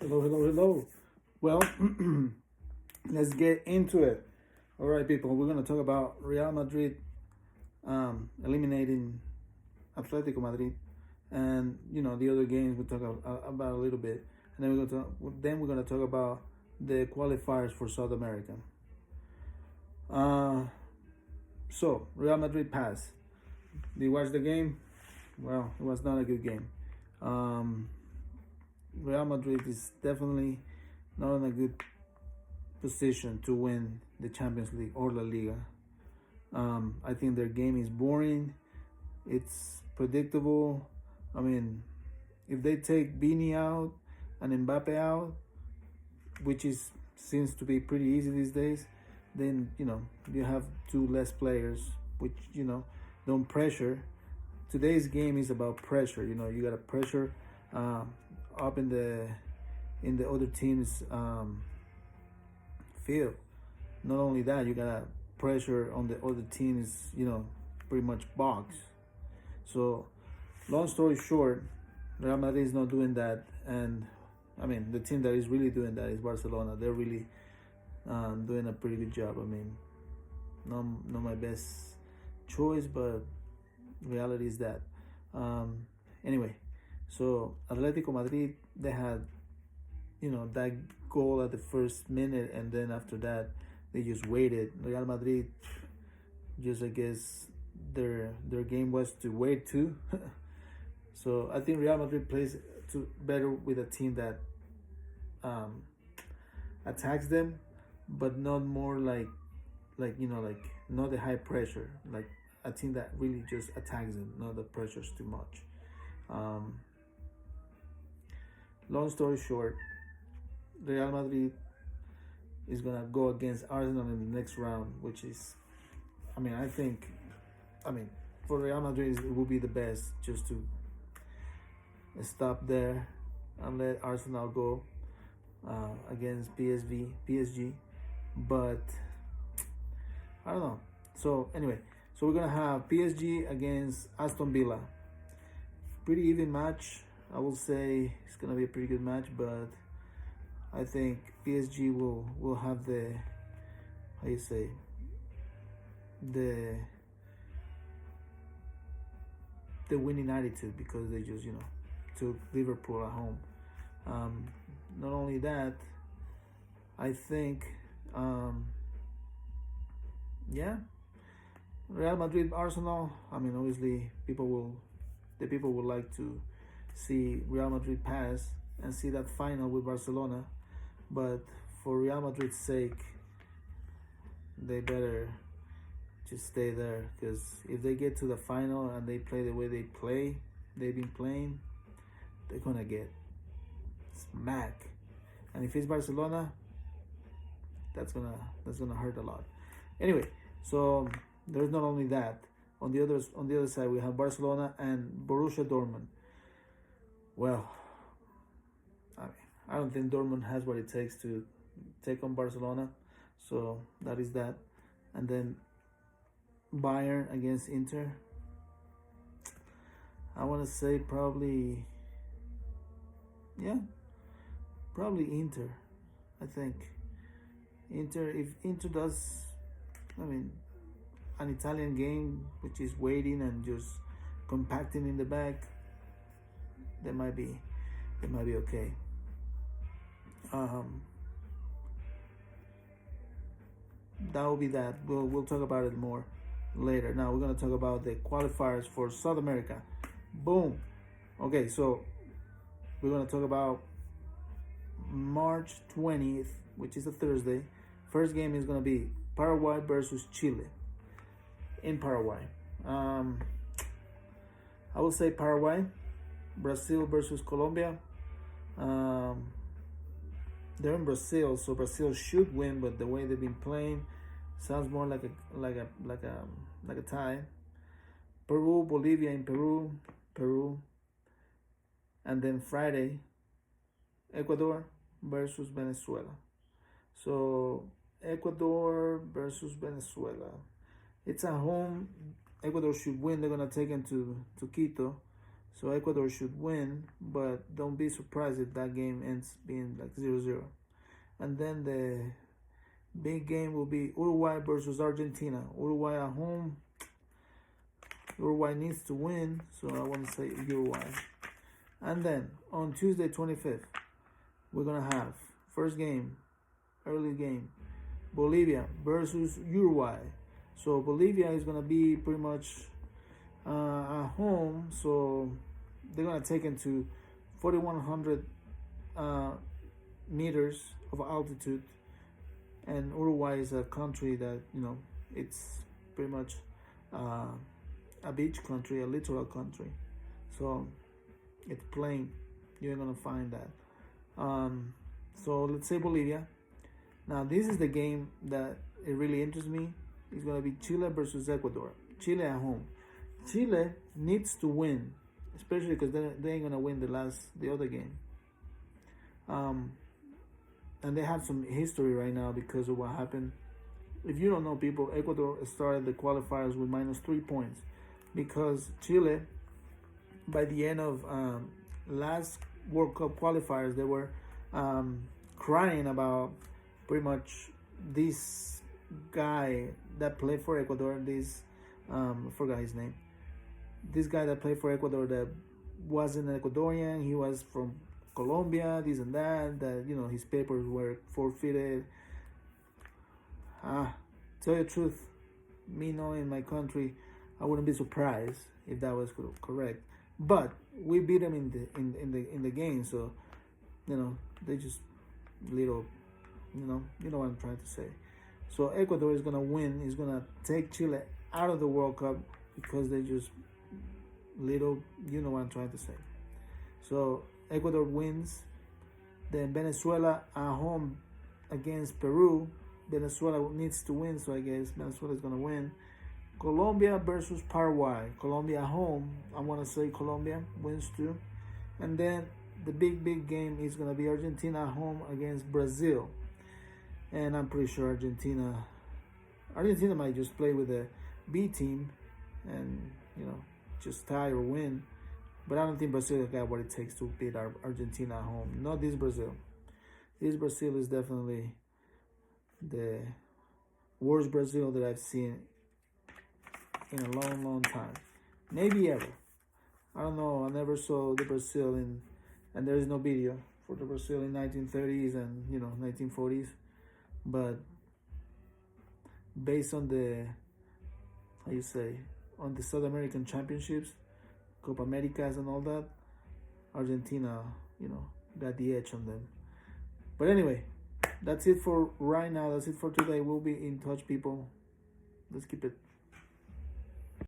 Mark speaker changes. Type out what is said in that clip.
Speaker 1: Hello, hello, hello. Well, let's get into it. All right, people, we're going to talk about Real Madrid eliminating Atlético Madrid, and the other games we'll talk about a little bit, and then we're going to talk about the qualifiers for South America. So Real Madrid passed. Did you watch the game? Well, it was not a good game. Real Madrid is definitely not in a good position to win the Champions League or La Liga. I think their game is boring. It's predictable. I mean, if they take Vini out and Mbappe out, which seems to be pretty easy these days, then you have two less players, which don't pressure. Today's game is about pressure. You gotta pressure up in the other team's field. Not only that, you gotta pressure on the other team's pretty much box. So, long story short, Real Madrid is not doing that, and I mean the team that is really doing that is Barcelona. They're really doing a pretty good job. I mean, not my best choice, but reality is that. Anyway, so Atletico Madrid, they had that goal at the first minute, and then after that they just waited. Real Madrid, just I guess their game was to wait too. So I think Real Madrid plays better with a team that attacks them, but not more like not the high pressure, like a team that really just attacks them, not the pressures too much. Long story short, Real Madrid is gonna go against Arsenal in the next round, which is, I think, for Real Madrid it will be the best just to stop there and let Arsenal go against PSG, but I don't know. So anyway, so we're gonna have PSG against Aston Villa. Pretty even match. I will say it's gonna be a pretty good match, but I think PSG will have the the winning attitude, because they just took Liverpool at home. Not only that, I think Real Madrid, Arsenal. Obviously people will like to see Real Madrid pass and see that final with Barcelona, but for Real Madrid's sake, they better just stay there, because if they get to the final and they play the way they've been playing, they're gonna get smacked. And if it's Barcelona, that's gonna hurt a lot. Anyway, so there's not only that. On the other side, we have Barcelona and Borussia Dortmund. Well, I don't think Dortmund has what it takes to take on Barcelona, so that is that. And then Bayern against Inter. I want to say probably Inter. I think Inter. If Inter does, an Italian game, which is waiting and just compacting in the back, they might be okay. That will be that. We'll talk about it more later. Now we're gonna talk about the qualifiers for South America. Boom. Okay, so we're gonna talk about March 20th, which is a Thursday. First game is gonna be Paraguay versus Chile in Paraguay. I will say Paraguay. Brazil versus Colombia. They're in Brazil, so Brazil should win, but the way they've been playing sounds more like a tie. Peru, Bolivia in Peru, and then Friday, Ecuador versus Venezuela. So Ecuador versus Venezuela. It's at home. Ecuador should win. They're gonna take them to Quito, So Ecuador should win, but don't be surprised if that game ends being like 0-0. And then the big game will be Uruguay versus Argentina. Uruguay at home. Uruguay needs to win, so I want to say Uruguay. And then on Tuesday 25th, we're going to have first game, early game, Bolivia versus Uruguay. So Bolivia is going to be pretty much at home, so they're going to take into 4,100 meters of altitude, and Uruguay is a country that, it's pretty much a beach country, a littoral country, so it's plain. You're going to find that. So let's say Bolivia. Now this is the game that it really interests me. It's going to be Chile versus Ecuador. Chile at home. Chile needs to win, especially because they ain't gonna win the other game. And they have some history right now because of what happened. If you don't know, people, Ecuador started the qualifiers with -3 points because Chile, by the end of last World Cup qualifiers, they were crying about pretty much this guy that played for Ecuador. I forgot his name. This guy that played for Ecuador that wasn't an Ecuadorian, he was from Colombia, this and that, his papers were forfeited. Tell you the truth, me knowing my country, I wouldn't be surprised if that was correct. But we beat them in the game, so they just little, you know what I'm trying to say. So Ecuador is gonna win. Is gonna take Chile out of the World Cup because they just little, you know what I'm trying to say. So Ecuador wins. Then Venezuela at home against Peru. Venezuela needs to win, so I guess Venezuela is gonna win. Colombia versus Paraguay. Colombia at home. I want to say Colombia wins too. And then the big game is gonna be Argentina at home against Brazil. And I'm pretty sure Argentina might just play with the B team and, just tie or win. But I don't think Brazil got what it takes to beat Argentina at home. Not this Brazil. This Brazil is definitely the worst Brazil that I've seen in a long time. Maybe ever. I don't know. I never saw the Brazil and there is no video for the Brazil in 1930s and, 1940s. But based on on the South American Championships, Copa Americas and all that, Argentina, got the edge on them. But anyway, that's it for right now. That's it for today. We'll be in touch, people. Let's keep it